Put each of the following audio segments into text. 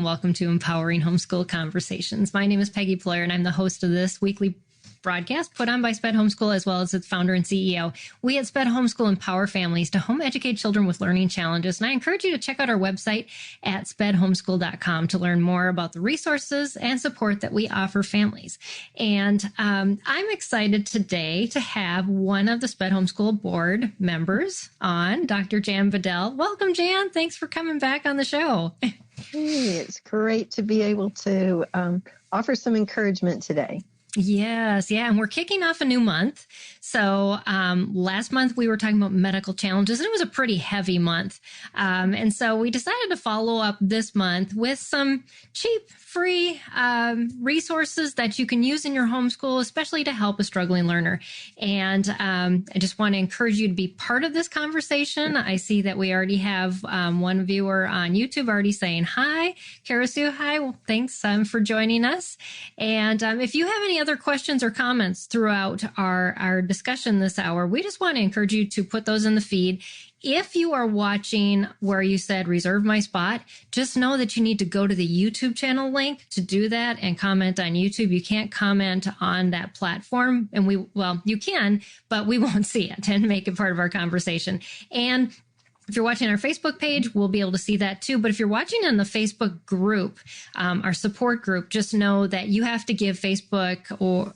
welcome to Empowering Homeschool Conversations. My name is Peggy Ployer, and I'm the host of this weekly broadcast put on by SPED Homeschool, as well as its founder and CEO. We at SPED Homeschool empower families to home educate children with learning challenges, and I encourage you to check out our website at spedhomeschool.com to learn more about the resources and support that we offer families. And I'm excited today to have one of the SPED Homeschool board members on, Dr. Jan Vidal. Welcome, Jan. Thanks for coming back on the show. Hey, it's great to be able to offer some encouragement today. Yes. Yeah. And we're kicking off a new month. So last month we were talking about medical challenges, and it was a pretty heavy month. And so we decided to follow up this month with some cheap, free resources that you can use in your homeschool, especially to help a struggling learner. And I just want to encourage you to be part of this conversation. I see that we already have one viewer on YouTube already saying hi. Kara Sue, hi. Well, thanks for joining us. And if you have any other questions or comments throughout our discussion this hour, we just want to encourage you to put those in the feed. If you are watching where you said reserve my spot, just know that you need to go to the YouTube channel link to do that and comment on YouTube. You can't comment on that platform, and you can, but we won't see it and make it part of our conversation. And if you're watching our Facebook page, we'll be able to see that too. But if you're watching in the Facebook group, our support group, just know that you have to give Facebook or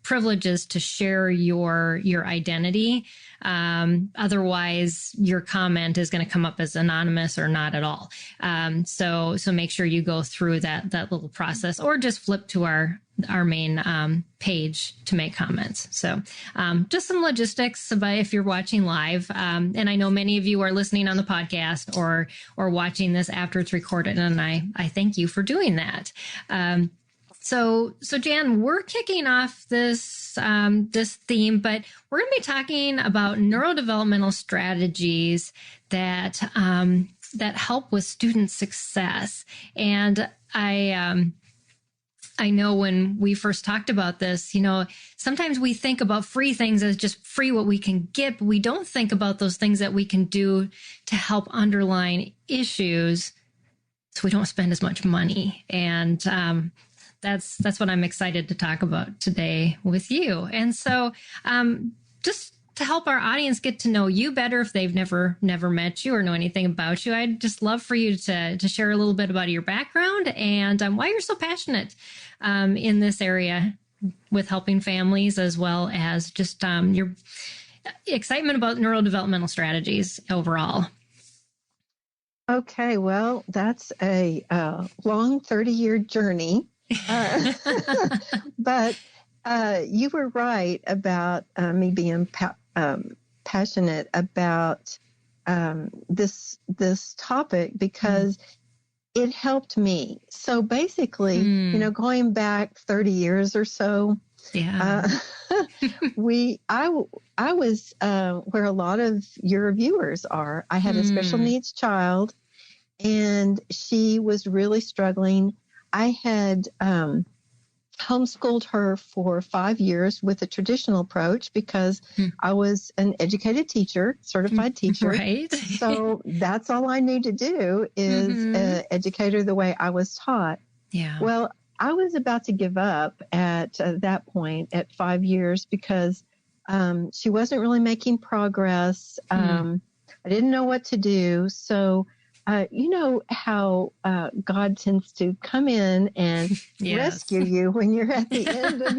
privileges to share your identity. Otherwise, your comment is going to come up as anonymous or not at all. So make sure you go through that little process, or just flip to our main page to make comments. So just some logistics about if you're watching live. And I know many of you are listening on the podcast or watching this after it's recorded, and I thank you for doing that. So Jan, we're kicking off this theme, but we're going to be talking about neurodevelopmental strategies that help with student success. And I know when we first talked about this, sometimes we think about free things as just free what we can get, but we don't think about those things that we can do to help underline issues so we don't spend as much money. And that's what I'm excited to talk about today with you. And so just to help our audience get to know you better if they've never met you or know anything about you, I'd just love for you to share a little bit about your background and why you're so passionate in this area with helping families, as well as just your excitement about neurodevelopmental strategies overall. Okay, well, that's a long 30-year journey. But you were right about me being passionate about this topic because it helped me. So basically, going back 30 years or so, I was where a lot of your viewers are. I had a special needs child, and she was really struggling. I had homeschooled her for 5 years with a traditional approach because I was an educated teacher, certified teacher. Right. So that's all I knew to do is educate her the way I was taught. Yeah. Well, I was about to give up at that point at 5 years because she wasn't really making progress. I didn't know what to do. So you know how God tends to come in and rescue you when you're at the end of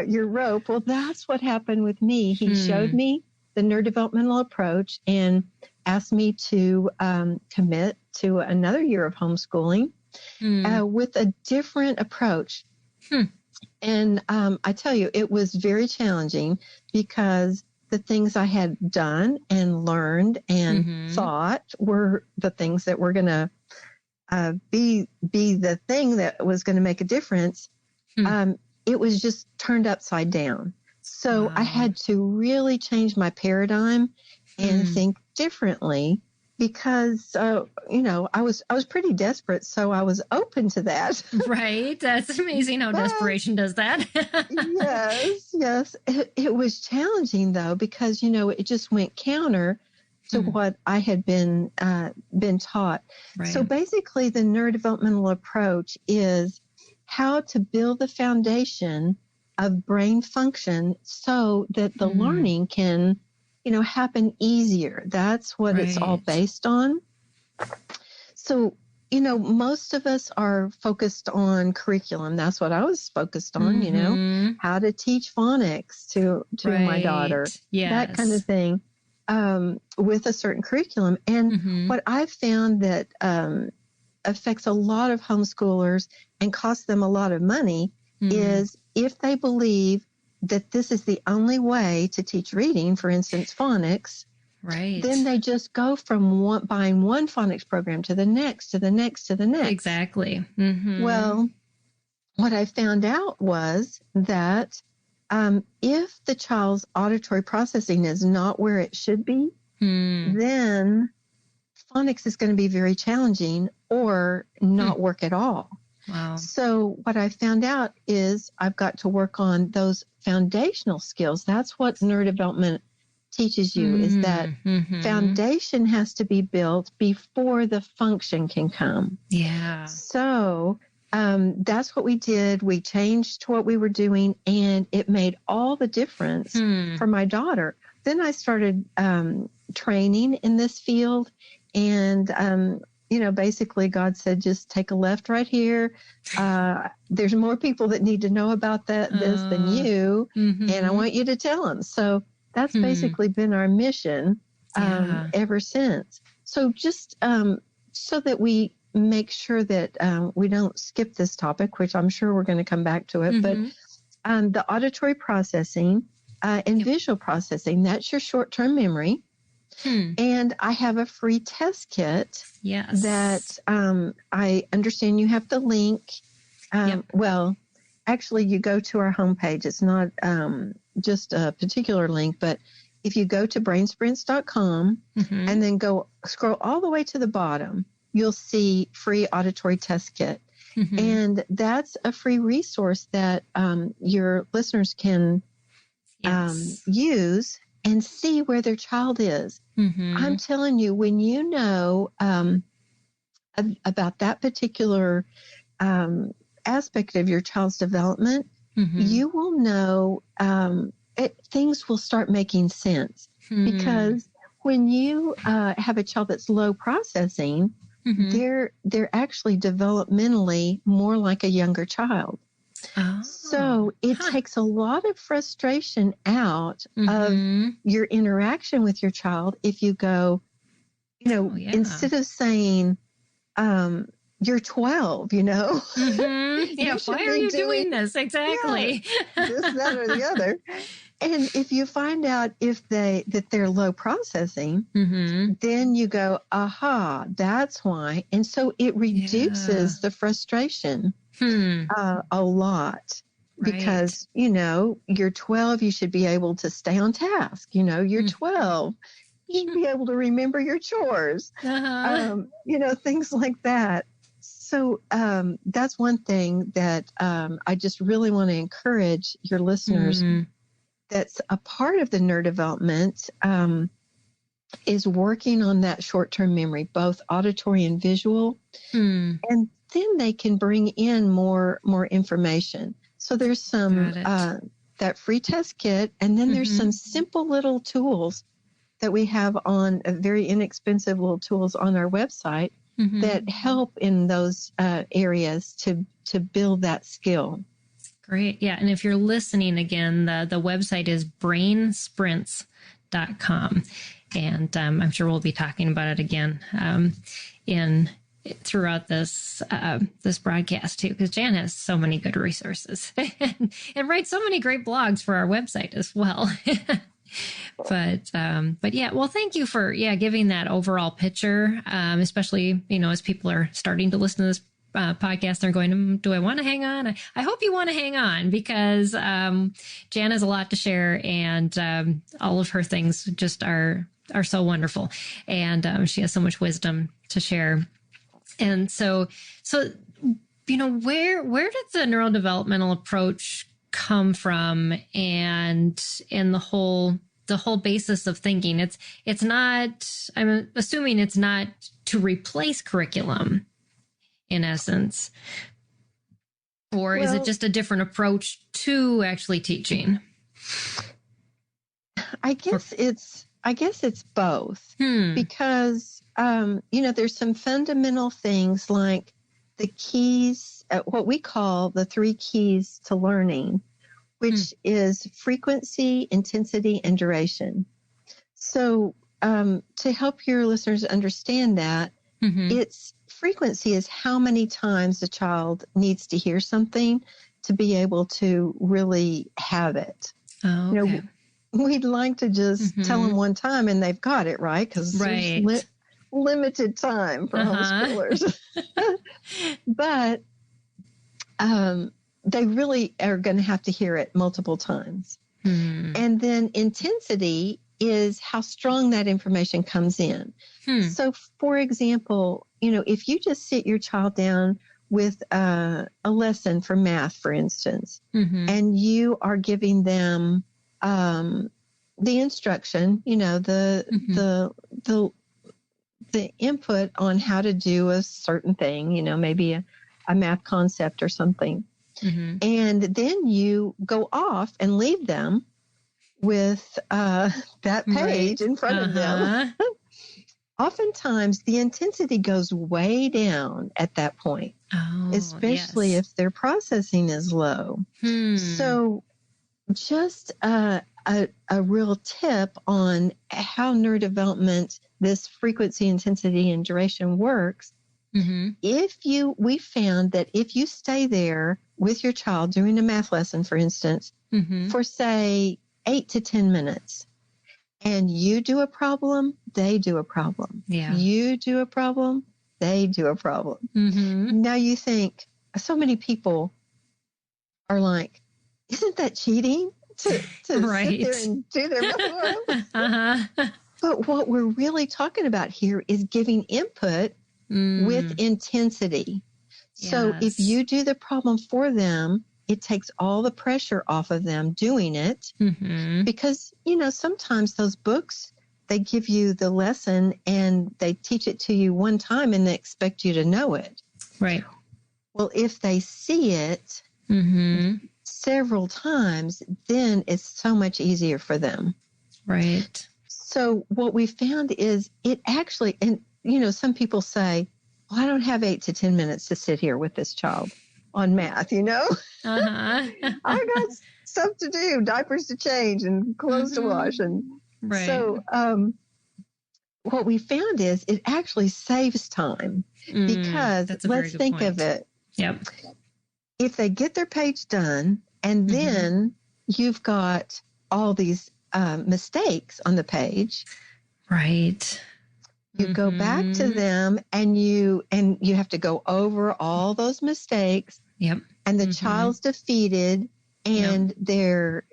your rope. Well, that's what happened with me. He showed me the neurodevelopmental approach and asked me to commit to another year of homeschooling with a different approach. And I tell you, it was very challenging because the things I had done and learned and thought were the things that were going to be the thing that was going to make a difference. It was just turned upside down. So I had to really change my paradigm and think differently because, I was pretty desperate. So I was open to that. Right. That's amazing how desperation does that. Yes. It was challenging though, because, it just went counter to what I had been taught. Right. So basically, the neurodevelopmental approach is how to build the foundation of brain function so that the learning can, happen easier. That's what it's all based on. So, most of us are focused on curriculum. That's what I was focused on, how to teach phonics to my daughter, that kind of thing, with a certain curriculum. And what I've found that affects a lot of homeschoolers and costs them a lot of money is if they believe that this is the only way to teach reading, for instance, phonics, then they just go from buying one phonics program to the next, to the next, to the next. Exactly. Well, what I found out was that if the child's auditory processing is not where it should be, then phonics is going to be very challenging or not work at all. Wow. So what I found out is I've got to work on those foundational skills. That's what neurodevelopment teaches you, is that foundation has to be built before the function can come. Yeah. So that's what we did. We changed what we were doing, and it made all the difference for my daughter. Then I started training in this field, and basically God said, just take a left right here. There's more people that need to know about this than you, and I want you to tell them. So that's basically been our mission ever since. So just so that we make sure that we don't skip this topic, which I'm sure we're going to come back to it, but the auditory processing and visual processing, that's your short-term memory. And I have a free test kit that I understand you have the link. Well, actually, you go to our homepage. It's not just a particular link, but if you go to brainsprints.com and then scroll all the way to the bottom, you'll see free auditory test kit. And that's a free resource that your listeners can use and see where their child is. I'm telling you, when you know about that particular aspect of your child's development, you will know things will start making sense. Because when you have a child that's low processing, they're actually developmentally more like a younger child. So it takes a lot of frustration out of your interaction with your child if you go, instead of saying, you're 12, Yeah, why are you doing this? Exactly. This, that, or the other. And if you find out that they're low processing, then you go, aha, that's why. And so it reduces the frustration a lot. Because, you're 12, you should be able to stay on task. You're 12. You should be able to remember your chores, things like that. So that's one thing that I just really want to encourage your listeners. That's a part of the neurodevelopment is working on that short-term memory, both auditory and visual. And then they can bring in more information. So there's some that free test kit, and then there's some simple little tools that we have on very inexpensive little tools on our website that help in those areas to build that skill. Great. Yeah. And if you're listening again, the website is brainsprints.com. And I'm sure we'll be talking about it again throughout this broadcast too, because Jan has so many good resources and writes so many great blogs for our website as well. But yeah, well, thank you for giving that overall picture, especially as people are starting to listen to this podcast. They're going, do I want to hang on? I hope you want to hang on, because Jan has a lot to share, and all of her things just are so wonderful, and she has so much wisdom to share. And so where did the neurodevelopmental approach come from, and the whole the whole basis of thinking. It's not, I'm assuming it's not to replace curriculum in essence, or is it just a different approach to actually teaching? I guess it's both, because, there's some fundamental things like the keys, what we call the 3 keys to learning, which is frequency, intensity, and duration. So to help your listeners understand that, it's frequency is how many times a child needs to hear something to be able to really have it. Oh, okay. We'd like to just tell them one time and they've got it, right? Because there's limited time for homeschoolers. But they really are going to have to hear it multiple times. And then intensity is how strong that information comes in. So, for example, if you just sit your child down with a lesson for math, for instance, and you are giving them the instruction, the input on how to do a certain thing, maybe a math concept or something. And then you go off and leave them with that page in front of them. Oftentimes, the intensity goes way down at that point, especially if their processing is low. So just a real tip on how neurodevelopment, this frequency, intensity, and duration works. We found that if you stay there with your child doing a math lesson, for instance, for say 8 to 10 minutes, and you do a problem, they do a problem. You do a problem, they do a problem. Now you think, so many people are like, isn't that cheating to sit there and do their math? But what we're really talking about here is giving input with intensity. So if you do the problem for them, it takes all the pressure off of them doing it, because, sometimes those books, they give you the lesson and they teach it to you one time and they expect you to know it. Right. Well, if they see it several times, then it's so much easier for them. Right. So what we found is it actually, and, some people say, well, I don't have 8 to 10 minutes to sit here with this child on math, I got stuff to do, diapers to change and clothes to wash. And so what we found is it actually saves time, because let's think of it. If they get their page done and then you've got all these mistakes on the page. Right. You go back to them and you have to go over all those mistakes. And the child's defeated and their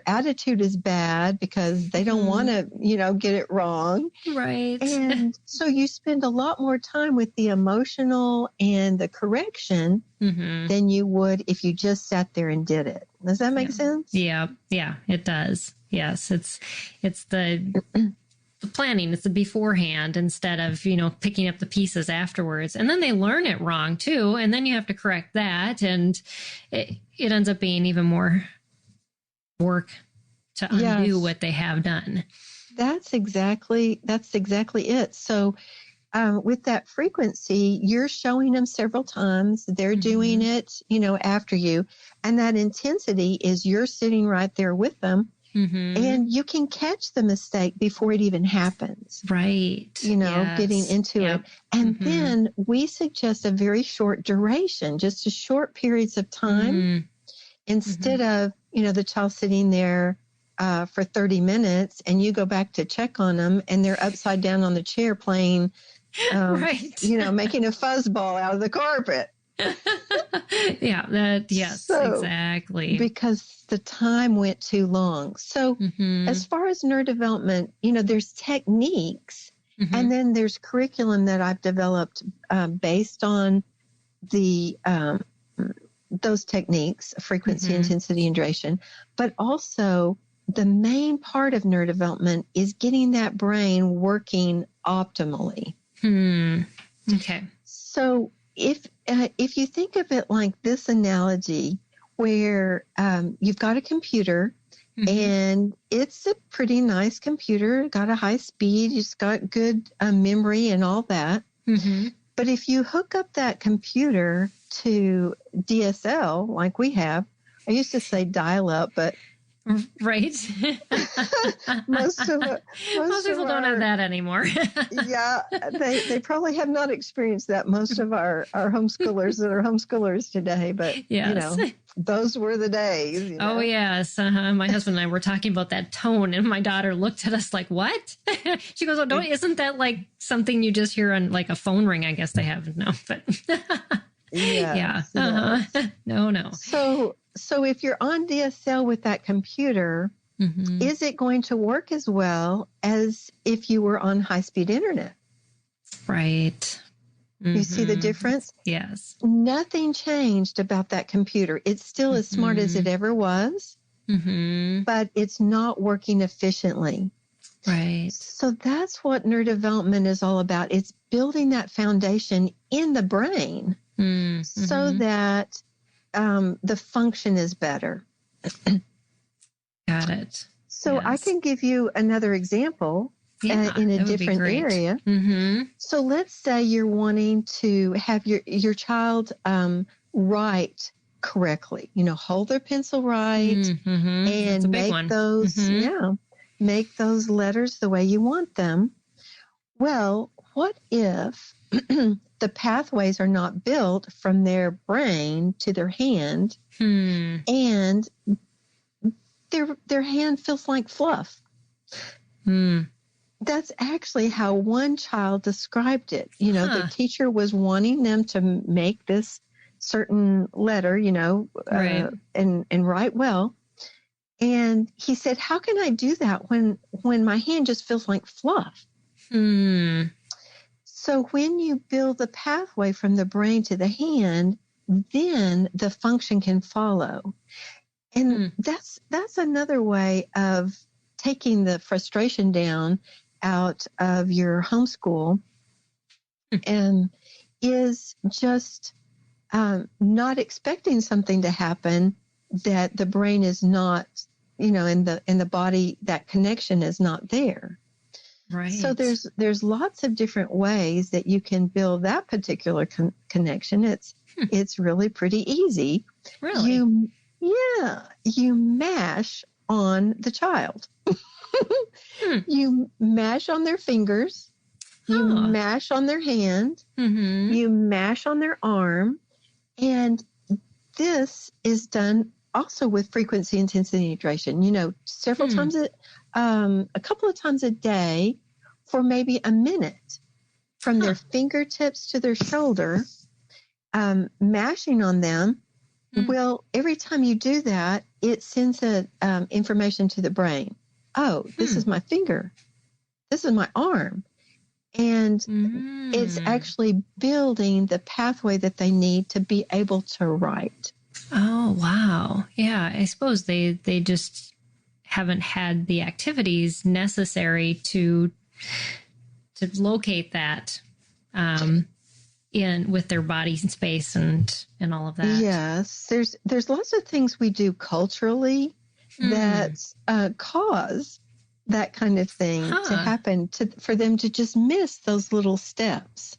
attitude is bad because they don't want to, get it wrong. Right. And so you spend a lot more time with the emotional and the correction than you would if you just sat there and did it. Does that make sense? Yeah, it does. Yes, it's the planning. It's the beforehand instead of, picking up the pieces afterwards. And then they learn it wrong too. And then you have to correct that. And it ends up being even more work to undo what they have done. That's exactly it. So with that frequency, you're showing them several times. They're doing it, after you. And that intensity is you're sitting right there with them. And you can catch the mistake before it even happens. Right. Getting into it. And then we suggest a very short duration, just a short periods of time, instead of, the child sitting there for 30 minutes and you go back to check on them and they're upside down on the chair playing, making a fuzzball out of the carpet. Exactly. Because the time went too long. So as far as neurodevelopment, there's techniques and then there's curriculum that I've developed based on the those techniques, frequency, intensity, and duration, but also the main part of neurodevelopment is getting that brain working optimally. Okay. So if you think of it like this analogy, where you've got a computer, and it's a pretty nice computer, got a high speed, it's got good memory and all that. But if you hook up that computer to DSL, like we have, I used to say dial up, but right. most people don't have that anymore. Yeah, they probably have not experienced that. Most of our homeschoolers that are homeschoolers today, but those were the days. Oh yes, my husband and I were talking about that tone, and my daughter looked at us like, "What?" She goes, "Oh, isn't that like something you just hear on like a phone ring?" I guess they have no, but no. So if you're on DSL with that computer, is it going to work as well as if you were on high-speed internet? Right. You see the difference? Yes. Nothing changed about that computer. It's still as smart as it ever was, but it's not working efficiently. Right. So that's what neurodevelopment is all about. It's building that foundation in the brain so that the function is better. Got it. So I can give you another example in a different area. So let's say you're wanting to have your child write correctly, hold their pencil right and make those, make those letters the way you want them. Well, what if the pathways are not built from their brain to their hand and their hand feels like fluff? That's actually how one child described it. The teacher was wanting them to make this certain letter, and write well. And he said, "How can I do that when my hand just feels like fluff?" So when you build the pathway from the brain to the hand, then the function can follow. And that's another way of taking the frustration down out of your homeschool, and is just not expecting something to happen that the brain is not, in the body, that connection is not there. Right. So there's lots of different ways that you can build that particular connection. It's really pretty easy. Really? You mash on the child. You mash on their fingers. You mash on their hand. You mash on their arm. And this is done also with frequency, intensity, hydration. Several times, a couple of times a day for maybe a minute, from their fingertips to their shoulder, mashing on them. Well, every time you do that, it sends information to the brain. Oh, this is my finger. This is my arm. And it's actually building the pathway that they need to be able to write. Oh, wow. Yeah, I suppose they just haven't had the activities necessary to locate that in with their body space and all of that. Yes, there's lots of things we do culturally that cause that kind of thing to happen, for them to just miss those little steps.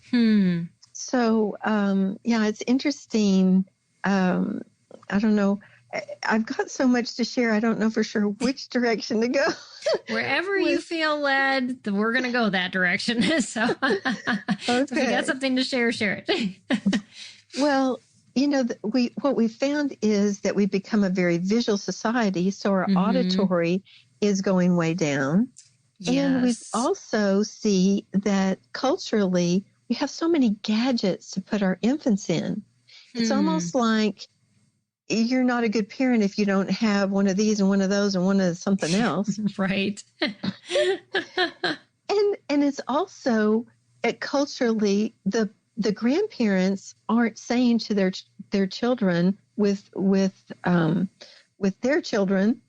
So, it's interesting. I don't know. I've got so much to share. I don't know for sure which direction to go. Wherever you feel led, we're going to go that direction. So, if you got something to share it. Well, what we found is that we become a very visual society. So our auditory is going way down. Yes. And we also see that culturally, we have so many gadgets to put our infants in. It's almost like you're not a good parent if you don't have one of these and one of those and one of something else. Right. And it's also culturally, the grandparents aren't saying to their children with their children,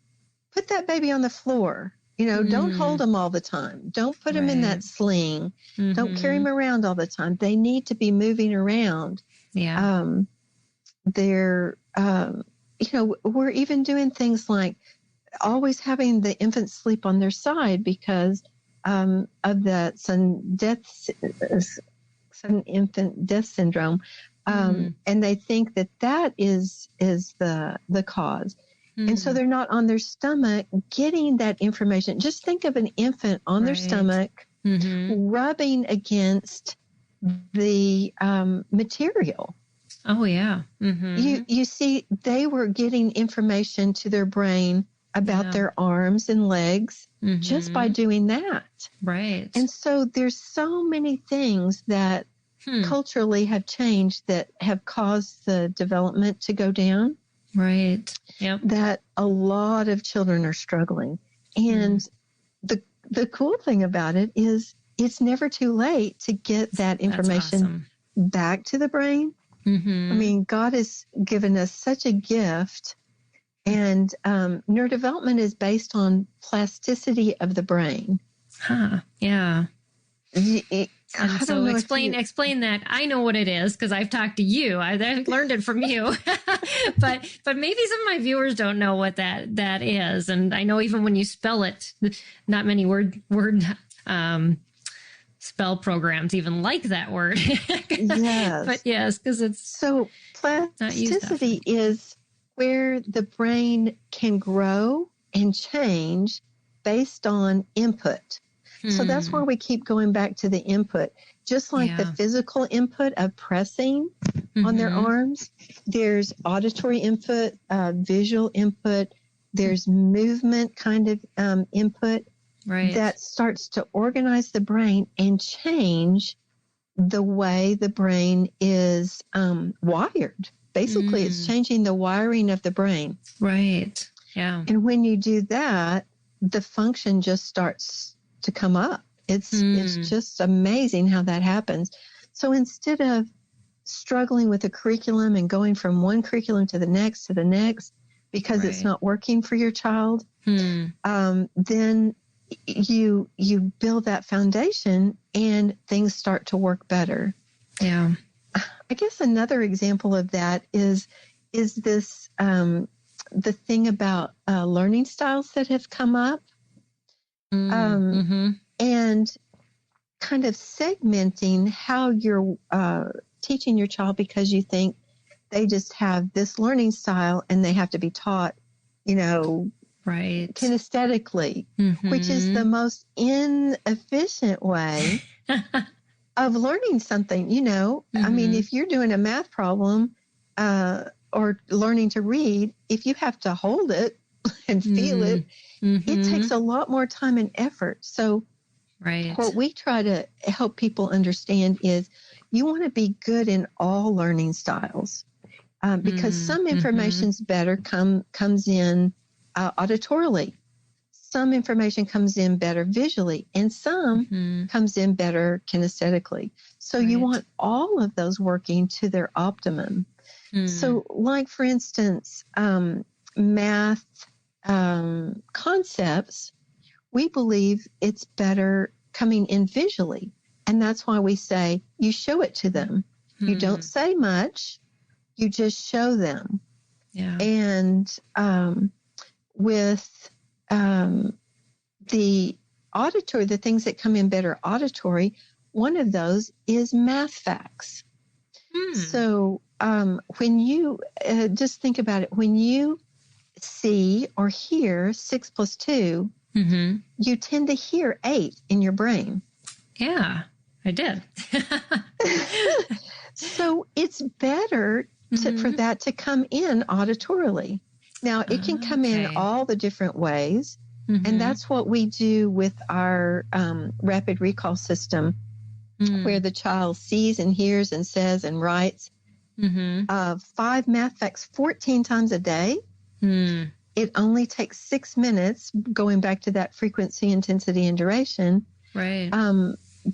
put that baby on the floor. Don't hold them all the time. Don't put them in that sling. Don't carry them around all the time. They need to be moving around. Yeah. We're even doing things like always having the infant sleep on their side because of that sudden infant death syndrome. And they think that is the cause. And so they're not on their stomach getting that information. Just think of an infant on their stomach rubbing against the material. Oh, yeah. You see, they were getting information to their brain about their arms and legs just by doing that. Right. And so there's so many things that culturally have changed that have caused the development to go down. Right. Yep. That a lot of children are struggling. And the cool thing about it is it's never too late to get that information back to the brain. I mean, God has given us such a gift, and neurodevelopment is based on plasticity of the brain. Huh. Yeah. And so explain that. I know what it is because I've talked to you. I learned it from you. but maybe some of my viewers don't know what that is. And I know even when you spell it, not many word spell programs even like that word. Yes. But yes, because it's so plasticity is where the brain can grow and change based on input. So that's why we keep going back to the input. Just like the physical input of pressing on their arms, there's auditory input, visual input, there's movement kind of input that starts to organize the brain and change the way the brain is wired. Basically, it's changing the wiring of the brain. Right. Yeah. And when you do that, the function just starts to come up. It's just amazing how that happens. So instead of struggling with a curriculum and going from one curriculum to the next because it's not working for your child, then you build that foundation and things start to work better. Yeah. I guess another example of that is this the thing about learning styles that have come up. And kind of segmenting how you're teaching your child because you think they just have this learning style and they have to be taught, kinesthetically, which is the most inefficient way of learning something. I mean, if you're doing a math problem or learning to read, if you have to hold it and feel it, it takes a lot more time and effort. So what we try to help people understand is you want to be good in all learning styles because some information's better comes in auditorily. Some information comes in better visually, and some comes in better kinesthetically. So you want all of those working to their optimum. So like, for instance, math concepts, we believe it's better coming in visually. And that's why we say you show it to them. You don't say much, you just show them. Yeah. And with the auditory, the things that come in better auditory, one of those is math facts. So when you just think about it, when you see or hear 6 + 2, you tend to hear 8 in your brain. Yeah, I did. So it's better for that to come in auditorily. Now, it can come in all the different ways, and that's what we do with our rapid recall system, where the child sees and hears and says and writes 5 math facts 14 times a day. It only takes 6 minutes, going back to that frequency, intensity, and duration. Right.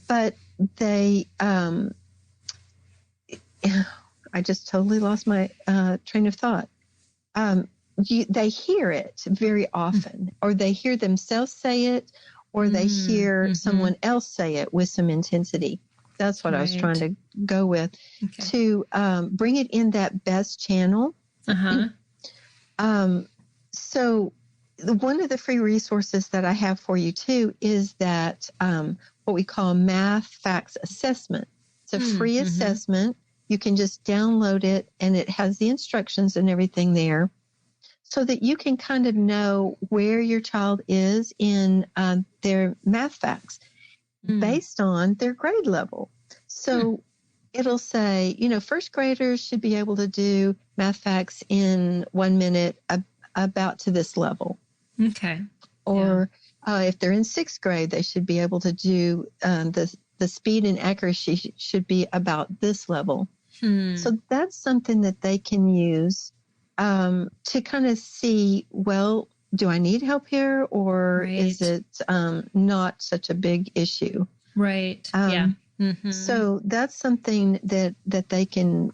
But they, I just totally lost my train of thought. they hear it very often, or they hear themselves say it, or they hear someone else say it with some intensity. That's what I was trying to go with, to bring it in that best channel. So one of the free resources that I have for you too is that what we call math facts assessment. It's a free assessment. You can just download it, and it has the instructions and everything there, so that you can kind of know where your child is in their math facts based on their grade level. So it'll say, first graders should be able to do math facts in 1 minute about to this level. Okay. Or if they're in sixth grade, they should be able to do the speed and accuracy should be about this level. So that's something that they can use to kind of see, well, do I need help here, or is it not such a big issue? Right. So that's something that they can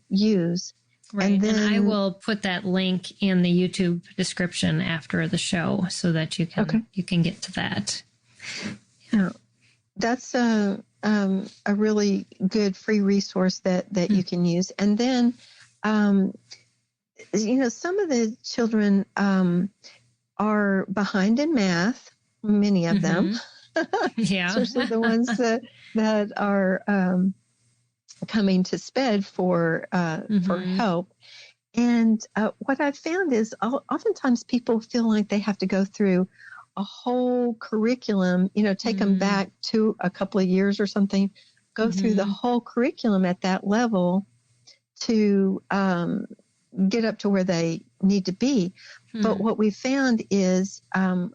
use. Right. And I will put that link in the YouTube description after the show so that you can get to that. Yeah. That's a really good free resource that you can use. And then, some of the children are behind in math, many of them. Especially the ones that are coming to SPED for help. And what I've found is oftentimes people feel like they have to go through a whole curriculum, take them back to a couple of years or something, go through the whole curriculum at that level to get up to where they need to be. But what we found is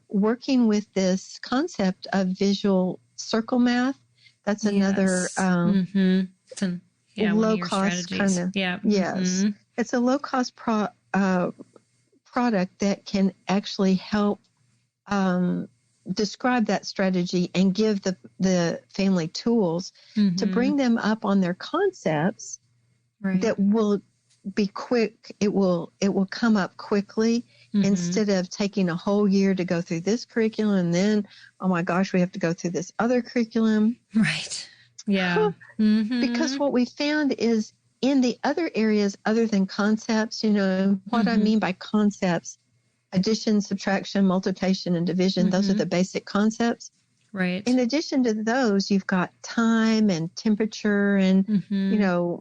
working with this concept of visual circle math. That's another low cost kind of. Yes, it's a low cost product that can actually help describe that strategy and give the family tools to bring them up on their concepts that will be quick. It will come up quickly instead of taking a whole year to go through this curriculum and then, oh my gosh, we have to go through this other curriculum. Right. Yeah. Because what we found is in the other areas other than concepts, what I mean by concepts, addition, subtraction, multiplication, and division, those are the basic concepts. Right. In addition to those, you've got time and temperature and,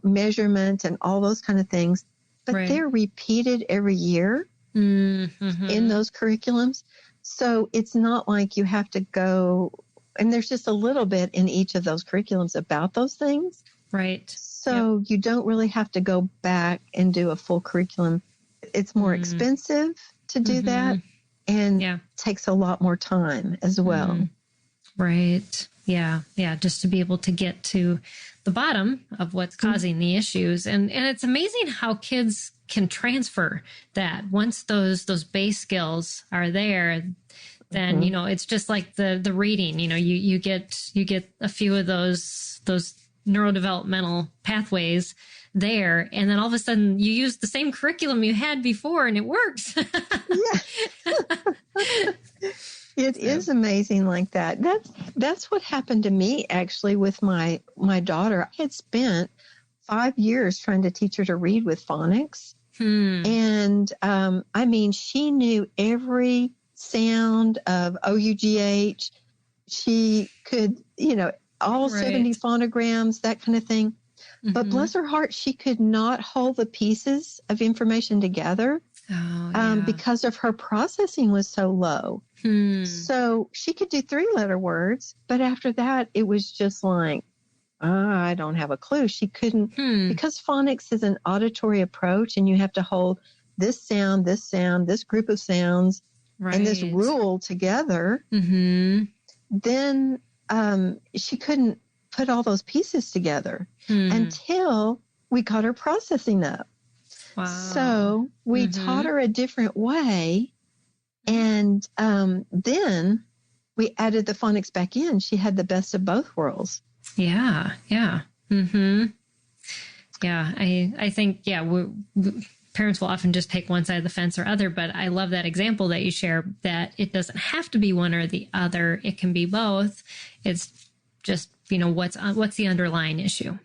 measurement and all those kind of things. But they're repeated every year in those curriculums. So it's not like you have to go, and there's just a little bit in each of those curriculums about those things. Right. So you don't really have to go back and do a full curriculum. It's more expensive to do that and takes a lot more time as well. Right. Yeah. Yeah. Just to be able to get to the bottom of what's causing the issues. And it's amazing how kids can transfer that once those base skills are there. Then, it's just like the reading, you get a few of those neurodevelopmental pathways there. And then all of a sudden you use the same curriculum you had before and it works. It is amazing like that. That's what happened to me actually with my daughter. I had spent 5 years trying to teach her to read with phonics. And she knew every sound of OUGH. She could, all 70 phonograms, that kind of thing. But bless her heart, she could not hold the pieces of information together because of her processing was so low. So she could do 3-letter words, but after that, it was just like, I don't have a clue. She couldn't, because phonics is an auditory approach and you have to hold this sound, this group of sounds, and this rule together. Then she couldn't put all those pieces together until we got her processing up. Wow. So we taught her a different way. And then we added the phonics back in. She had the best of both worlds. Yeah. Yeah. Yeah. I think, parents will often just take one side of the fence or other. But I love that example that you share, that it doesn't have to be one or the other. It can be both. It's just, what's the underlying issue.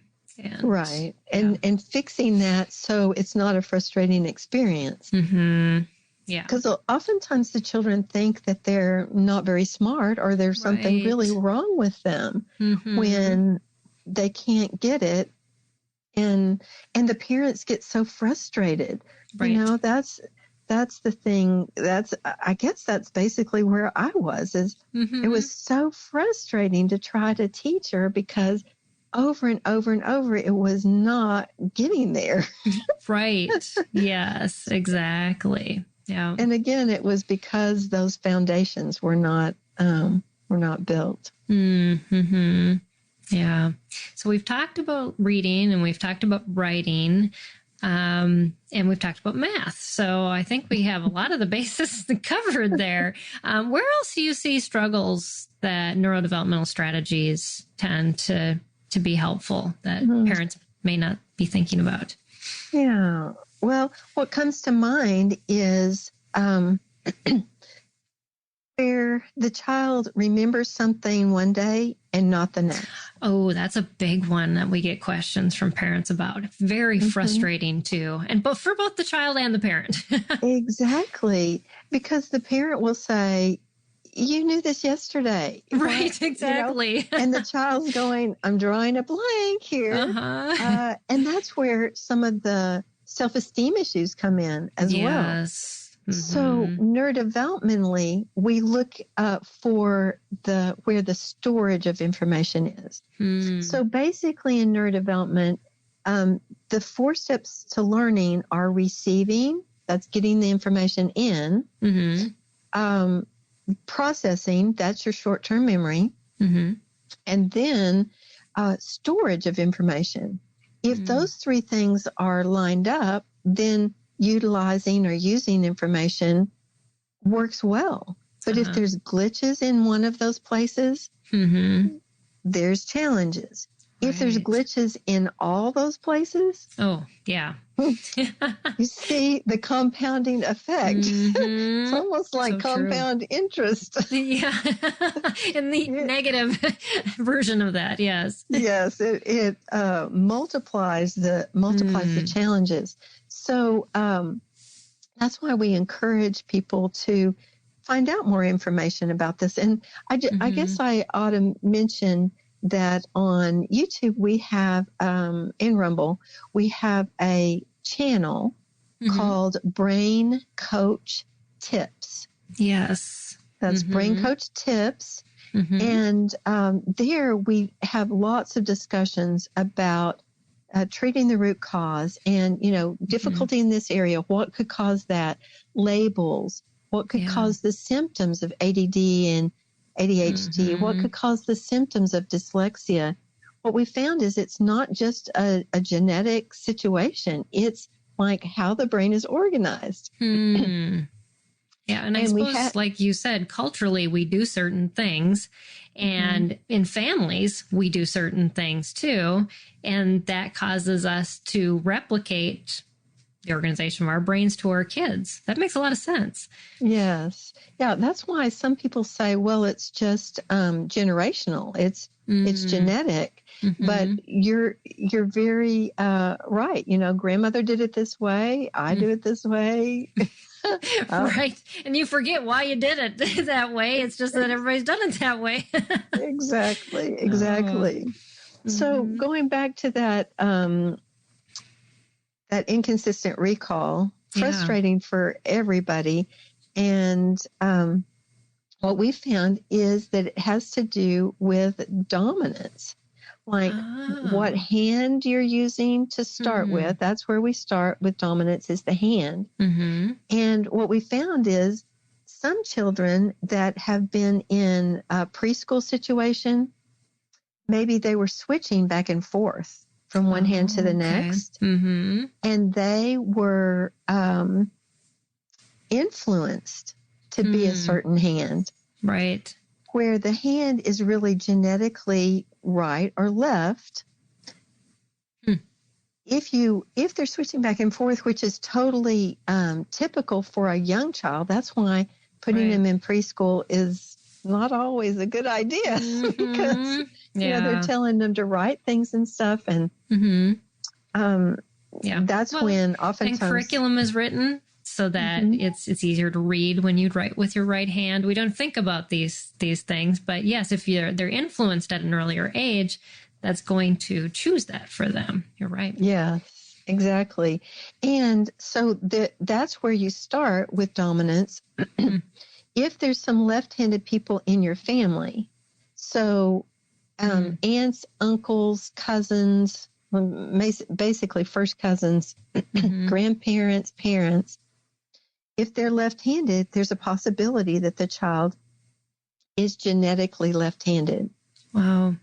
Right. And fixing that so it's not a frustrating experience. Mm-hmm. Yeah. Because oftentimes the children think that they're not very smart or there's something really wrong with them when they can't get it. And the parents get so frustrated. Right. That's the thing. I guess that's basically where I was, is it was so frustrating to try to teach her because over and over and over, it was not getting there. Right. Yes, exactly. Yeah. And again, it was because those foundations were not built. Mm-hmm. Yeah. So we've talked about reading and we've talked about writing, and we've talked about math. So I think we have a lot of the bases covered there. Where else do you see struggles that neurodevelopmental strategies tend to be helpful that parents may not be thinking about? Yeah. Well, what comes to mind is where the child remembers something one day and not the next. Oh, that's a big one that we get questions from parents about. Very frustrating too. And for both the child and the parent. Exactly. Because the parent will say, you knew this yesterday. Right, exactly. And the child's going, I'm drawing a blank here. And that's where some of the self-esteem issues come in as well. So neurodevelopmentally, we look for where the storage of information is. So basically in neurodevelopment, the 4 steps to learning are receiving, that's getting the information in, processing, that's your short-term memory, and then storage of information. If those 3 things are lined up, then utilizing or using information works well. But if there's glitches in one of those places, there's challenges. If there's glitches in all those places, you see the compounding effect. It's almost like compound interest. In the negative version of that, yes. Yes, it multiplies the challenges. So that's why we encourage people to find out more information about this. And I guess I ought to mention that on YouTube we have, in Rumble, we have a channel called Brain Coach Tips. Yes. That's Brain Coach Tips. And there we have lots of discussions about treating the root cause and, difficulty in this area. What could cause that? Labels. What could cause the symptoms of ADD and ADHD? What could cause the symptoms of dyslexia? What we found is it's not just a genetic situation. It's like how the brain is organized. Yeah, and I suppose, like you said, culturally we do certain things, and in families we do certain things too, and that causes us to replicate the organization of our brains to our kids. That makes a lot of sense. Yes. Yeah, that's why some people say, well, it's just generational. It's genetic. But you're very right. Grandmother did it this way. I do it this way. Right. And you forget why you did it that way. It's just that everybody's done it that way. Exactly. So going back to that inconsistent recall, frustrating for everybody. And what we found is that it has to do with dominance. Like what hand you're using to start with. That's where we start with dominance, is the hand. And what we found is some children that have been in a preschool situation, maybe they were switching back and forth from one hand to the next. And they were influenced to be a certain hand. Right. Where the hand is really genetically right or left. if they're switching back and forth, which is totally typical for a young child, that's why putting them in preschool is not always a good idea because they're telling them to write things and stuff, and that's when oftentimes and curriculum is written so that it's easier to read when you write with your right hand. We don't think about these things, but yes, if they're influenced at an earlier age, that's going to choose that for them. You're right. Yeah, exactly. And so that's where you start with dominance. If there's some left-handed people in your family, so aunts, uncles, cousins, basically first cousins, grandparents, parents, if they're left-handed, there's a possibility that the child is genetically left-handed. Wow.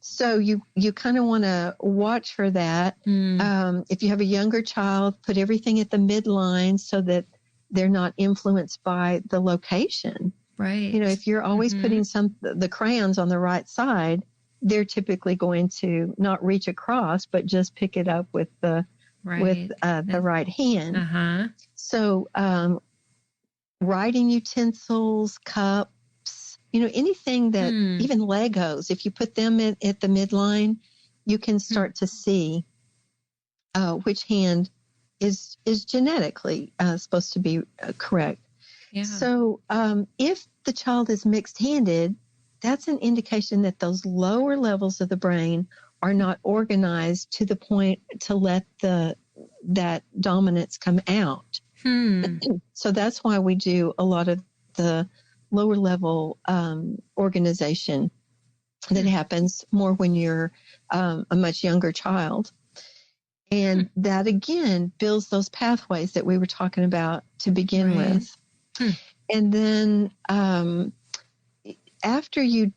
So you kind of want to watch for that. If you have a younger child, put everything at the midline so that they're not influenced by the location. Right. If you're always putting the crayons on the right side, they're typically going to not reach across, but just pick it up with the right hand. So writing utensils, cups, anything that even Legos, if you put them at the midline, you can start to see which hand is genetically supposed to be correct. Yeah. So if the child is mixed-handed, that's an indication that those lower levels of the brain are not organized to the point to let that dominance come out. So that's why we do a lot of the lower level organization that happens more when you're a much younger child. And that, again, builds those pathways that we were talking about to begin with. And then after you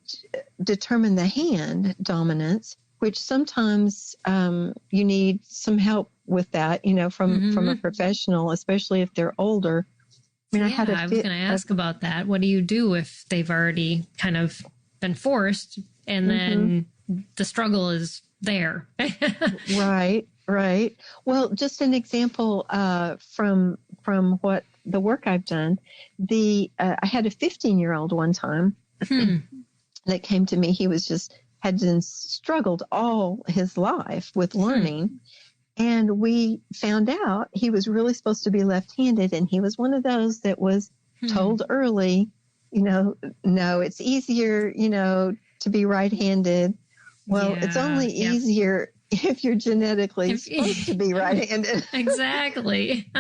determine the hand dominance, which sometimes you need some help with that, from a professional, especially if they're older. I was going to ask about that. What do you do if they've already kind of been forced and then the struggle is there? Right. Well, just an example from what the work I've done. I had a 15-year-old one time that came to me. He was had been struggled all his life with learning. And we found out he was really supposed to be left-handed, and he was one of those that was told early, no, it's easier, to be right-handed. Well, it's only easier if you're genetically supposed to be right-handed. Exactly.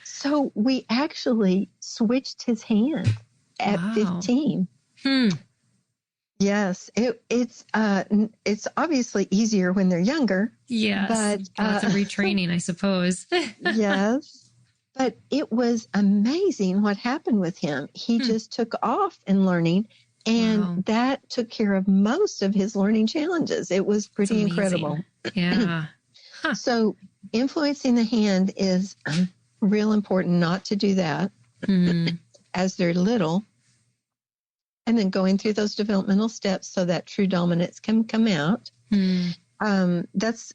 So we actually switched his hand at 15. Yes, it's obviously easier when they're younger. Yes, but lots of retraining, I suppose. Yes, but it was amazing what happened with him. He just took off in learning, and that took care of most of his learning challenges. It was pretty incredible. Yeah. So influencing the hand is real important not to do that as they're little. And then going through those developmental steps so that true dominance can come out. That's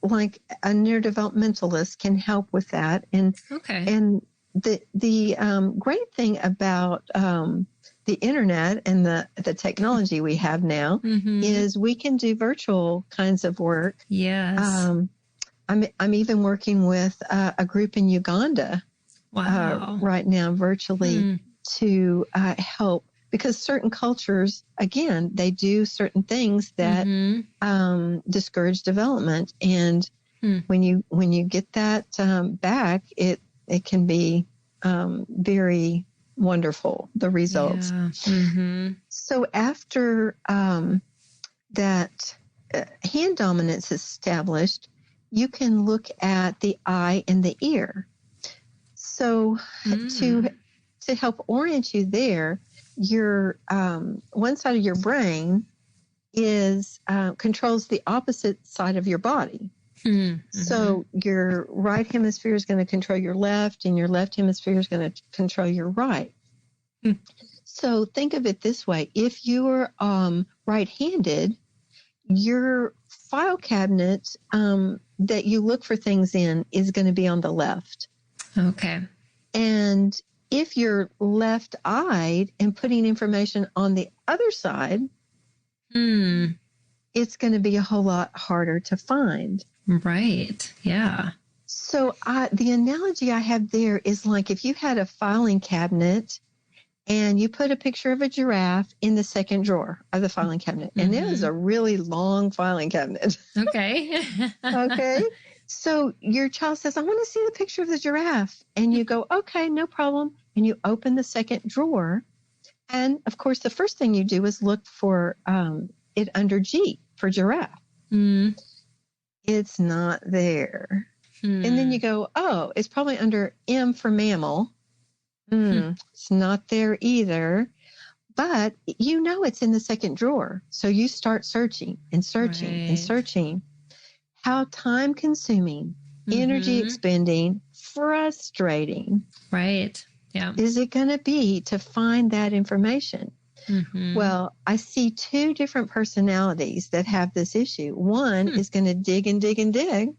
like a neurodevelopmentalist can help with that. And the great thing about the internet and the technology we have now is we can do virtual kinds of work. Yes. I'm even working with a group in Uganda right now virtually to help. Because certain cultures, again, they do certain things that discourage development, and when you get that back, it can be very wonderful. The results. Yeah. So after that hand dominance is established, you can look at the eye and the ear. So to help orient you there. Your one side of your brain controls the opposite side of your body. So your right hemisphere is going to control your left, and your left hemisphere is going to control your right. So think of it this way: if you're right-handed, your file cabinet that you look for things in is going to be on the left. Okay. And if you're left-eyed and putting information on the other side, it's going to be a whole lot harder to find. Right. Yeah. So the analogy I have there is like if you had a filing cabinet and you put a picture of a giraffe in the second drawer of the filing cabinet, and it was a really long filing cabinet. Okay. Okay. So your child says, I want to see the picture of the giraffe. And you go, okay, no problem. And you open the second drawer. And of course, the first thing you do is look for it under G for giraffe. It's not there. And then you go, oh, it's probably under M for mammal. It's not there either. But you know it's in the second drawer. So you start searching and searching and searching. How time-consuming, energy expending, frustrating. Right. Yeah. Is it going to be to find that information? Well, I see two different personalities that have this issue. One is going to dig and dig and dig.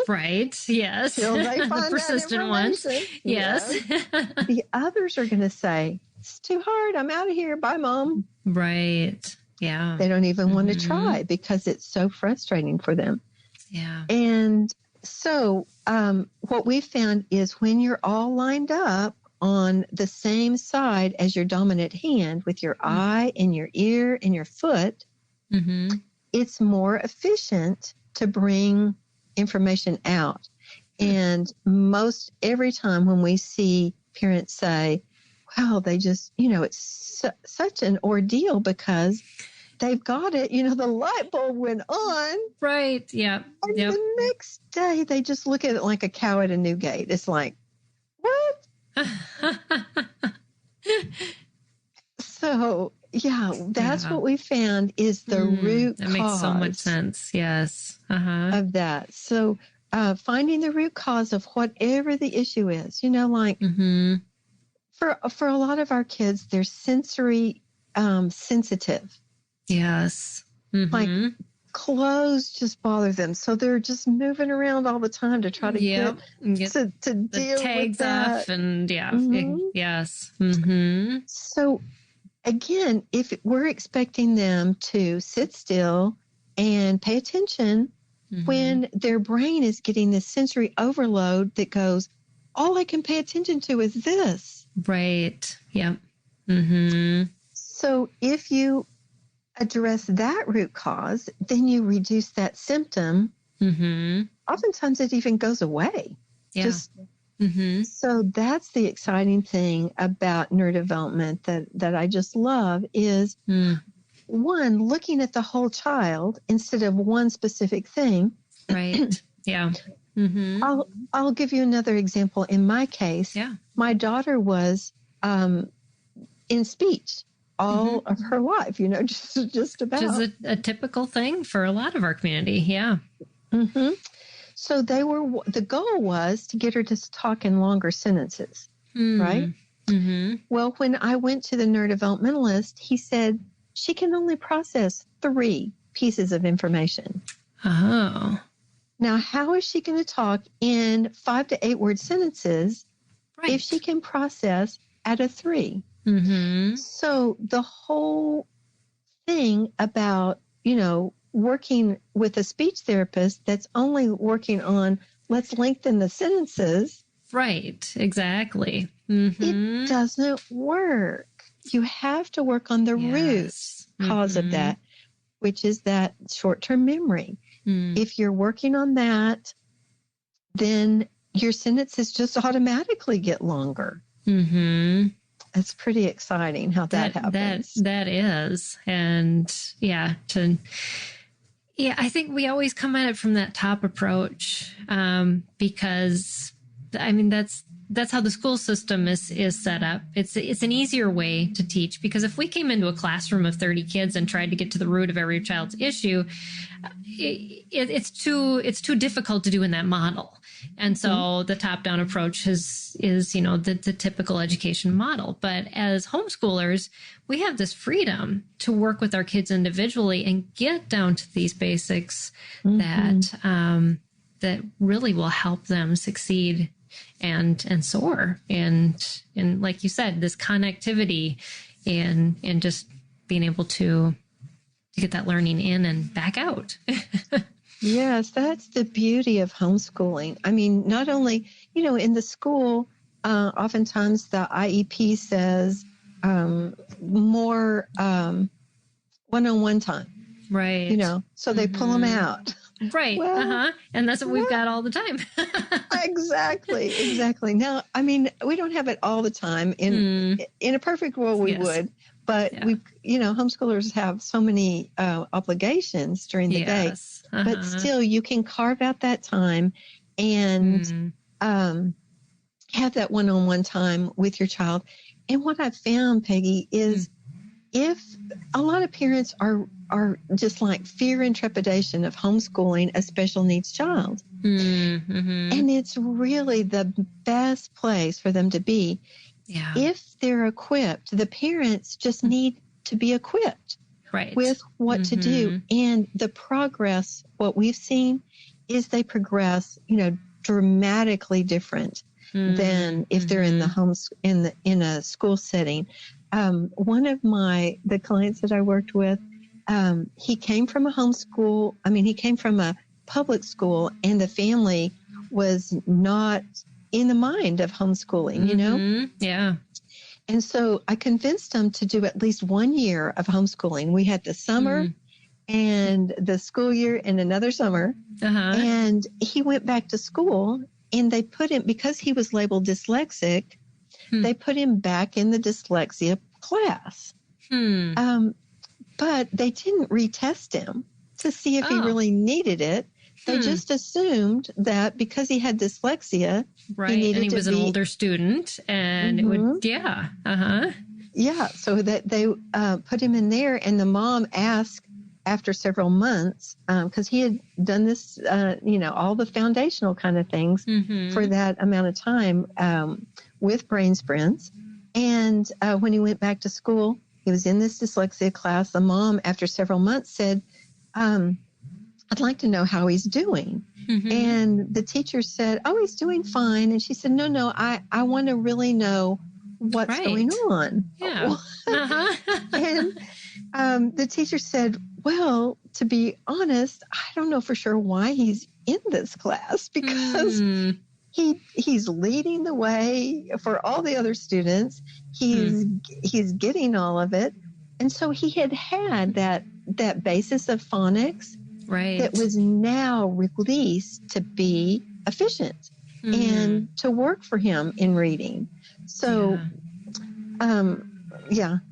Right. Yes. Till they find the persistent ones. Yes. The others are going to say, it's too hard. I'm out of here. Bye, Mom. Right. Yeah. They don't even want to try because it's so frustrating for them. Yeah. And so what we found is when you're all lined up on the same side as your dominant hand with your eye and your ear and your foot, it's more efficient to bring information out. And most every time when we see parents say, wow, they just, it's such an ordeal because they've got it, the light bulb went on. Right. Yeah. And the next day they just look at it like a cow at a new gate. It's like, what? So, yeah, that's what we found is the root cause. That makes so much sense. Yes. Of that. So, finding the root cause of whatever the issue is, for a lot of our kids, they're sensory sensitive. Yes. Like clothes just bother them. So they're just moving around all the time to try to get to deal with tags that. off and yes. So again, if we're expecting them to sit still and pay attention when their brain is getting this sensory overload that goes, all I can pay attention to is this. Right. Yeah. So if you address that root cause, then you reduce that symptom. Oftentimes it even goes away. Yeah. So that's the exciting thing about neurodevelopment that I just love is one, looking at the whole child instead of one specific thing. Right. Yeah. I'll give you another example. In my case, my daughter was in speech all of her life, just about. Which is a typical thing for a lot of our community. Yeah. So the goal was to get her to talk in longer sentences, right? Well, when I went to the neurodevelopmentalist, he said she can only process 3 pieces of information. Oh. Now, how is she going to talk in 5 to 8 word sentences if she can process at a 3? So the whole thing about, working with a speech therapist that's only working on let's lengthen the sentences. Right. Exactly. It doesn't work. You have to work on the root cause of that, which is that short-term memory. If you're working on that, then your sentences just automatically get longer. It's pretty exciting how that happens. That is. And I think we always come at it from that top approach because, that's how the school system is set up. It's an easier way to teach because if we came into a classroom of 30 kids and tried to get to the root of every child's issue, it's too difficult to do in that model. And so the top-down approach is the typical education model. But as homeschoolers, we have this freedom to work with our kids individually and get down to these basics that that really will help them succeed and soar. And like you said, this connectivity and just being able to get that learning in and back out. Yes, that's the beauty of homeschooling. I mean, not only, in the school, oftentimes the IEP says more one-on-one time. Right. So they pull them out. Right. Well, and that's what we've got all the time. Exactly. Now, I mean, we don't have it all the time. In a perfect world, we would. But homeschoolers have so many obligations during the day. But still, you can carve out that time and have that one-on-one time with your child. And what I've found, Peggy, is if a lot of parents are just like fear and trepidation of homeschooling a special needs child. And it's really the best place for them to be. Yeah. If they're equipped, the parents just need to be equipped with what to do. And the progress, what we've seen is they progress, dramatically different than if they're in the in a school setting. One of the clients that I worked with, he came from a homeschool. I mean, he came from a public school, and the family was not in the mind of homeschooling, Yeah. And so I convinced him to do at least 1 year of homeschooling. We had the summer and the school year and another summer. And he went back to school, and they put him, because he was labeled dyslexic, they put him back in the dyslexia class. But they didn't retest him to see if he really needed it. They just assumed that because he had dyslexia, and he was an older student, and it would, so that they put him in there, and the mom asked after several months, because he had done this, all the foundational kind of things for that amount of time with brain sprints. And when he went back to school, he was in this dyslexia class. The mom, after several months, said, I'd like to know how he's doing. And the teacher said, oh, he's doing fine. And she said, no, I want to really know what's going on. Yeah. And the teacher said, well, to be honest, I don't know for sure why he's in this class, because he's leading the way for all the other students. He's getting all of it. And so he had that basis of phonics that was now released to be efficient and to work for him in reading. So,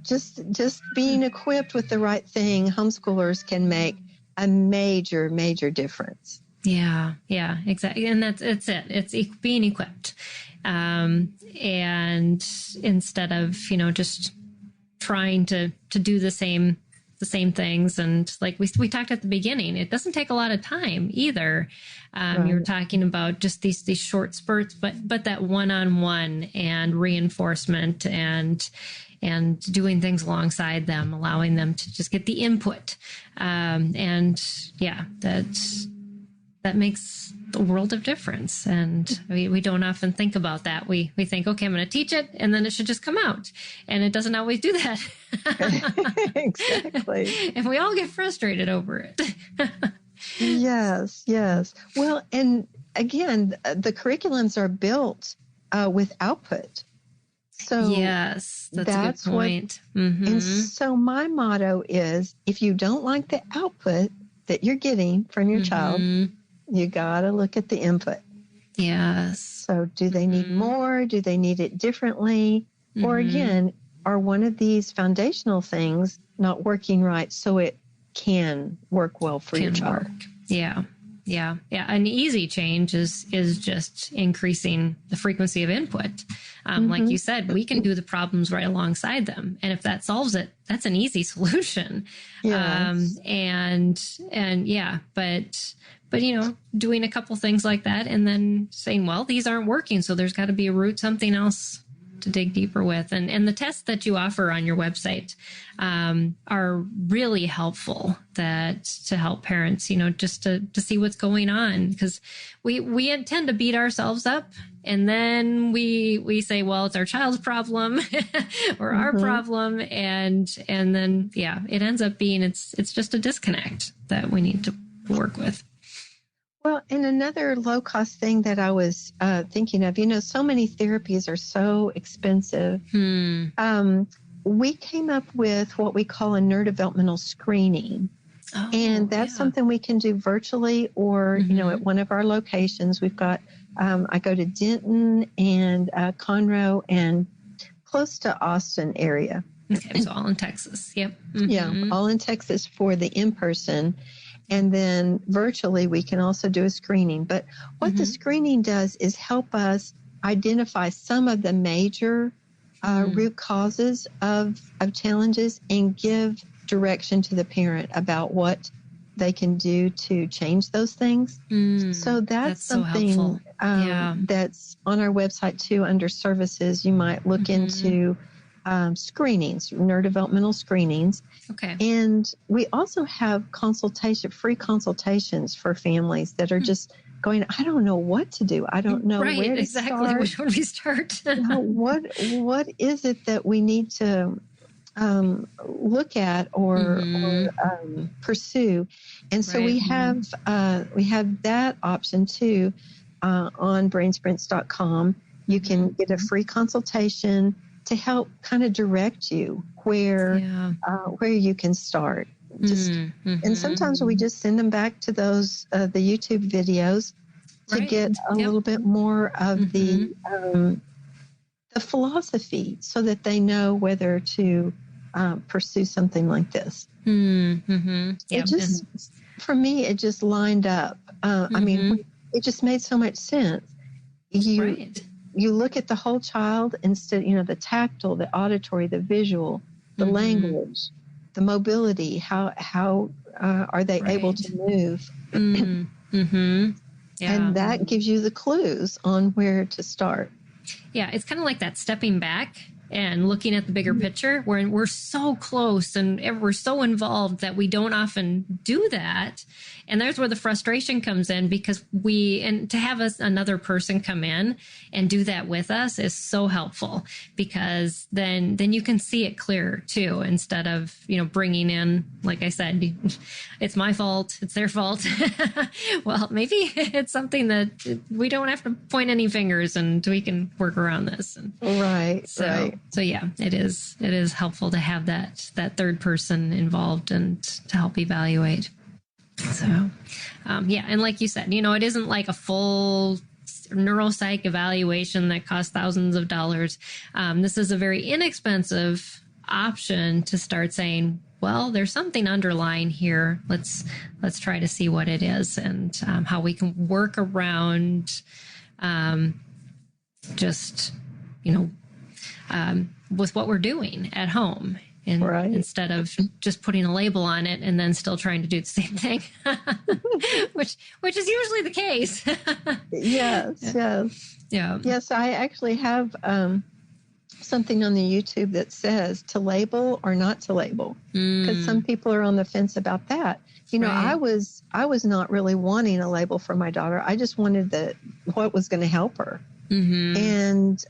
just being equipped with the right thing, homeschoolers can make a major, major difference. Yeah, exactly. And it's it. It's being equipped. And instead of, just trying to do the same things. And like we talked at the beginning, it doesn't take a lot of time either. You were talking about just these short spurts, but that one-on-one and reinforcement and doing things alongside them, allowing them to just get the input. That makes a world of difference. And we don't often think about that. We think, okay, I'm going to teach it, and then it should just come out. And it doesn't always do that. Exactly. And we all get frustrated over it. Yes. Well, and again, the curriculums are built with output. So yes, that's a good point. And so my motto is, if you don't like the output that you're getting from your child, you got to look at the input. Yes. So do they need more? Do they need it differently? Or again, are one of these foundational things not working right so it can work well for your child? Yeah. An easy change is just increasing the frequency of input. Like you said, we can do the problems right alongside them. And if that solves it, that's an easy solution. Yes. But doing a couple things like that and then saying, well, these aren't working, so there's got to be a route, something else dig deeper with. And the tests that you offer on your website are really helpful to help parents, just to see what's going on, because we tend to beat ourselves up. And then we say, well, it's our child's problem or our problem. And then, it ends up being, it's just a disconnect that we need to work with. Well, and another low-cost thing that I was thinking of, so many therapies are so expensive. We came up with what we call a neurodevelopmental screening. Oh, and that's something we can do virtually or, at one of our locations. We've got, I go to Denton and Conroe and close to Austin area. Okay, so all in Texas. Yep. Yeah, all in Texas for the in-person. And then virtually, we can also do a screening. But what the screening does is help us identify some of the major root causes of challenges and give direction to the parent about what they can do to change those things. So that's something so that's on our website, too, under services. You might look into screenings, neurodevelopmental screenings. Okay. And we also have free consultations for families that are just going, I don't know what to do. I don't know where to start. Which one we start? What is it that we need to look at or pursue? And so we have that option too on brainsprints.com. You can get a free consultation to help kind of direct you where you can start. And sometimes we just send them back to those the YouTube videos to get a little bit more of the philosophy, so that they know whether to pursue something like this. It just, for me, it just lined up. I mean, it just made so much sense. You look at the whole child instead, the tactile, the auditory, the visual, the language, the mobility, how are they able to move? And that gives you the clues on where to start. Yeah, it's kind of like that stepping back and looking at the bigger picture, where we're so close and we're so involved that we don't often do that. And there's where the frustration comes in, because to have another person come in and do that with us is so helpful, because then you can see it clearer too, instead of, bringing in, like I said, it's my fault, it's their fault. Well, maybe it's something that we don't have to point any fingers and we can work around this. Right. So yeah, it is helpful to have that third person involved and to help evaluate. So, and like you said, it isn't like a full neuropsych evaluation that costs thousands of dollars. This is a very inexpensive option to start saying, well, there's something underlying here. Let's try to see what it is, and how we can work around with what we're doing at home. Instead of just putting a label on it and then still trying to do the same thing, which is usually the case. Yes. Yes, I actually have something on the YouTube that says to label or not to label, because some people are on the fence about that. I was not really wanting a label for my daughter. I just wanted what was going to help her. And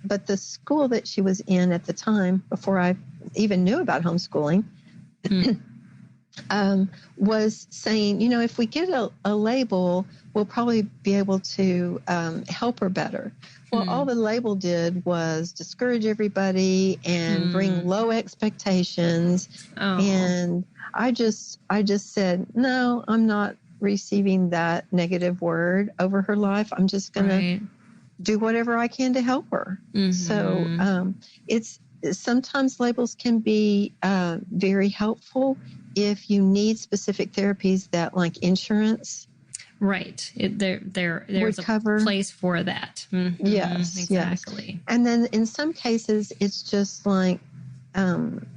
but the school that she was in at the time, before I even knew about homeschooling, was saying, if we get a label, we'll probably be able to help her better. Well, all the label did was discourage everybody and bring low expectations. And I just said, no, I'm not receiving that negative word over her life. I'm just going to do whatever I can to help her. So it's sometimes labels can be very helpful if you need specific therapies that, like insurance, there's a place for that. Yes, exactly. Yes. And then in some cases, it's just like,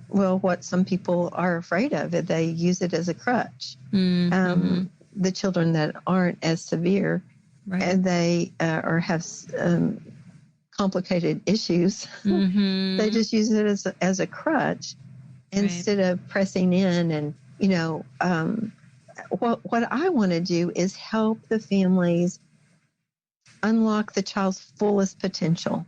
what some people are afraid of. They use it as a crutch. The children that aren't as severe, and they or have complicated issues. Mm-hmm. They just use it as a crutch instead of pressing in. And, what I want to do is help the families unlock the child's fullest potential.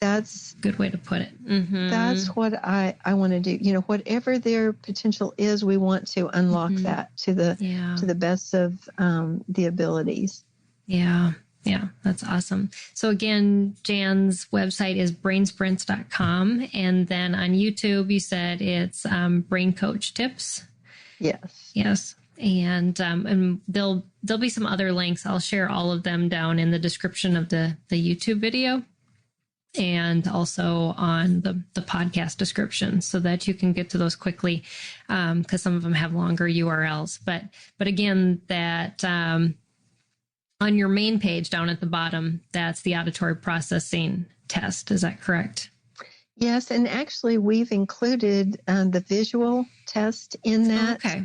That's a good way to put it. Mm-hmm. That's what I want to do. Whatever their potential is, we want to unlock that to the best of the abilities. Yeah. Yeah, that's awesome. So again, Jan's website is brainsprints.com. And then on YouTube, you said it's Brain Coach Tips. Yes. Yes. And there'll be some other links. I'll share all of them down in the description of the YouTube video and also on the podcast description so that you can get to those quickly because some of them have longer URLs. But again, that on your main page down at the bottom, that's the auditory processing test. Is that correct? Yes, and actually we've included the visual test in that. Okay.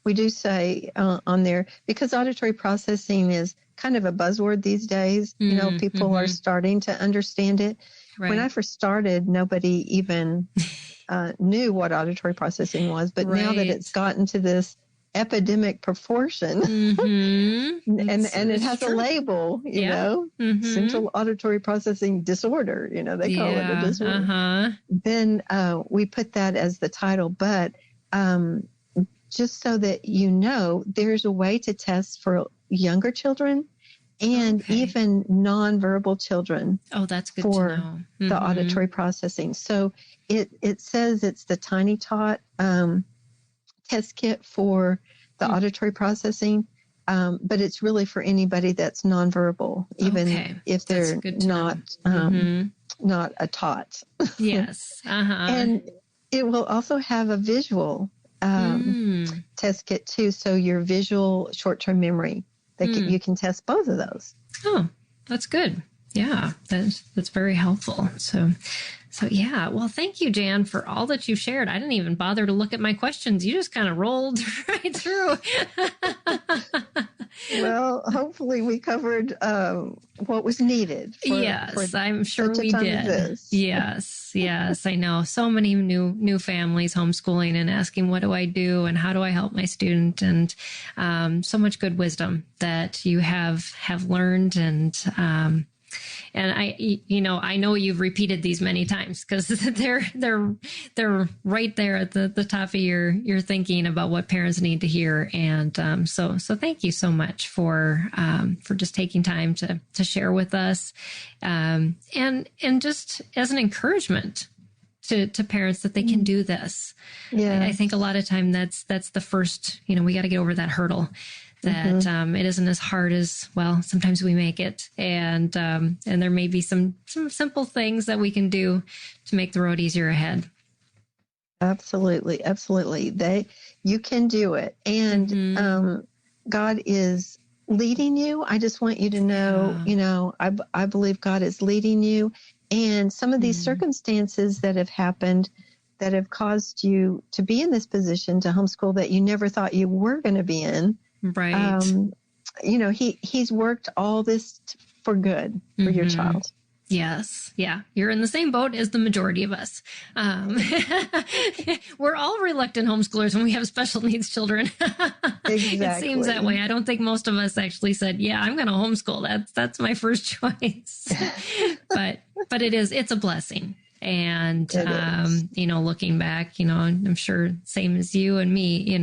We do say on there, because auditory processing is kind of a buzzword these days. People are starting to understand it. Right. When I first started, nobody even knew what auditory processing was. But now that it's gotten to this epidemic proportion, and it has a label, central auditory processing disorder, they call it a disorder. Then we put that as the title, but just so that there's a way to test for younger children and even nonverbal children. Oh, that's good for to know. The auditory processing. So it says it's the Tiny Tot test kit for the auditory processing, but it's really for anybody that's nonverbal, even if they're not a tot. Yes. And it will also have a visual test kit too. So your visual short-term memory, you can test both of those. Oh, that's good. Yeah, that's very helpful. So yeah, well, thank you, Jan, for all that you shared. I didn't even bother to look at my questions. You just kind of rolled right through. Well, hopefully we covered what was needed. I'm sure we did. Yes, I know. So many new families homeschooling and asking, what do I do and how do I help my student? And so much good wisdom that you have learned and I know you've repeated these many times because they're right there at the top of your thinking about what parents need to hear. And so thank you so much for just taking time to share with us, and just as an encouragement to parents that they can do this. Yeah, I think a lot of time that's the first. We got to get over that hurdle. That it isn't as hard as, well, sometimes we make it. And there may be some simple things that we can do to make the road easier ahead. Absolutely. You can do it. And God is leading you. I just want you to know, I believe God is leading you. And some of these circumstances that have happened that have caused you to be in this position to homeschool that you never thought you were going to be in. Right. He's worked all this for good for your child. Yes. Yeah. You're in the same boat as the majority of us. We're all reluctant homeschoolers when we have special needs children. Exactly. It seems that way. I don't think most of us actually said, yeah, I'm going to homeschool. That's my first choice. but it's a blessing. And, looking back, I'm sure same as you and me,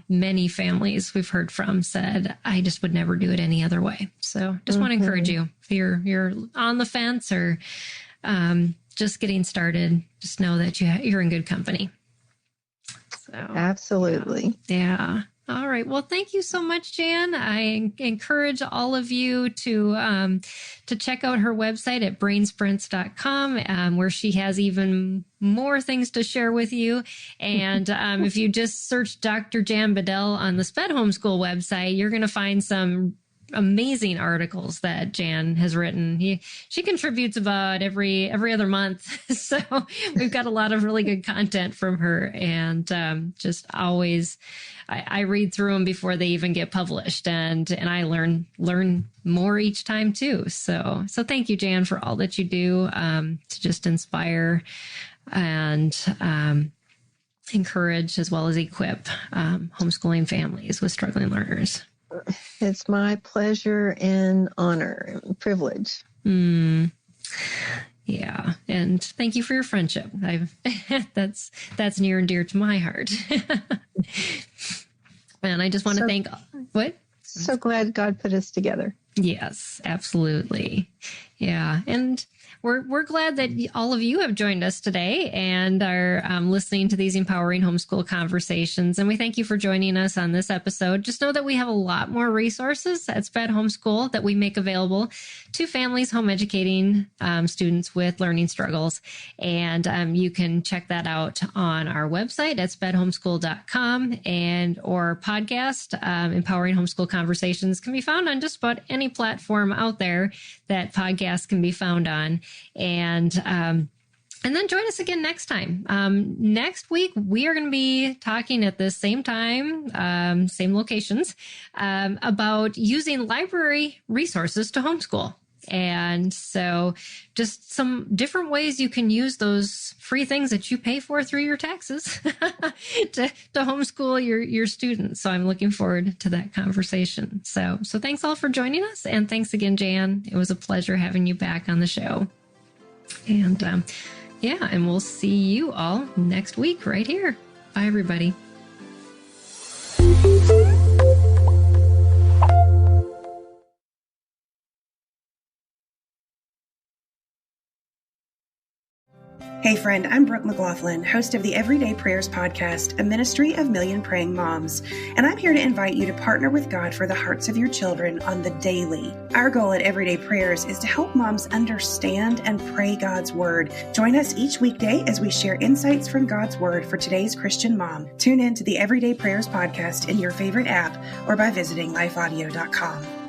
many families we've heard from said, I just would never do it any other way. So just want to encourage you if you're on the fence or, just getting started, just know that you're in good company. So absolutely. Yeah. All right. Well, thank you so much, Jan. I encourage all of you to check out her website at brainsprints.com, where she has even more things to share with you. And if you just search Dr. Jan Bedell on the SPED Homeschool website, you're going to find some amazing articles that Jan has written. She contributes about every other month. So we've got a lot of really good content from her, and just always, I read through them before they even get published, and I learn more each time too. So thank you, Jan, for all that you do to just inspire and encourage as well as equip homeschooling families with struggling learners. It's my pleasure and honor and privilege. Yeah. And thank you for your friendship. That's near and dear to my heart. And I just want to thank what? So glad God put us together. Yes, absolutely. Yeah. And we're glad that all of you have joined us today and are listening to these empowering homeschool conversations. And we thank you for joining us on this episode. Just know that we have a lot more resources at SPED Homeschool that we make available to families home educating students with learning struggles. And you can check that out on our website at spedhomeschool.com, and or podcast, Empowering Homeschool Conversations, can be found on just about any platform out there that podcasts can be found on. And then join us again next time. Next week, we are going to be talking at the same time, same locations, about using library resources to homeschool. And so just some different ways you can use those free things that you pay for through your taxes to homeschool your students. So I'm looking forward to that conversation. So thanks all for joining us. And thanks again, Jan. It was a pleasure having you back on the show. And and we'll see you all next week right here. Bye, everybody. Hey friend, I'm Brooke McLaughlin, host of the Everyday Prayers podcast, a ministry of million praying moms. And I'm here to invite you to partner with God for the hearts of your children on the daily. Our goal at Everyday Prayers is to help moms understand and pray God's word. Join us each weekday as we share insights from God's word for today's Christian mom. Tune in to the Everyday Prayers podcast in your favorite app or by visiting lifeaudio.com.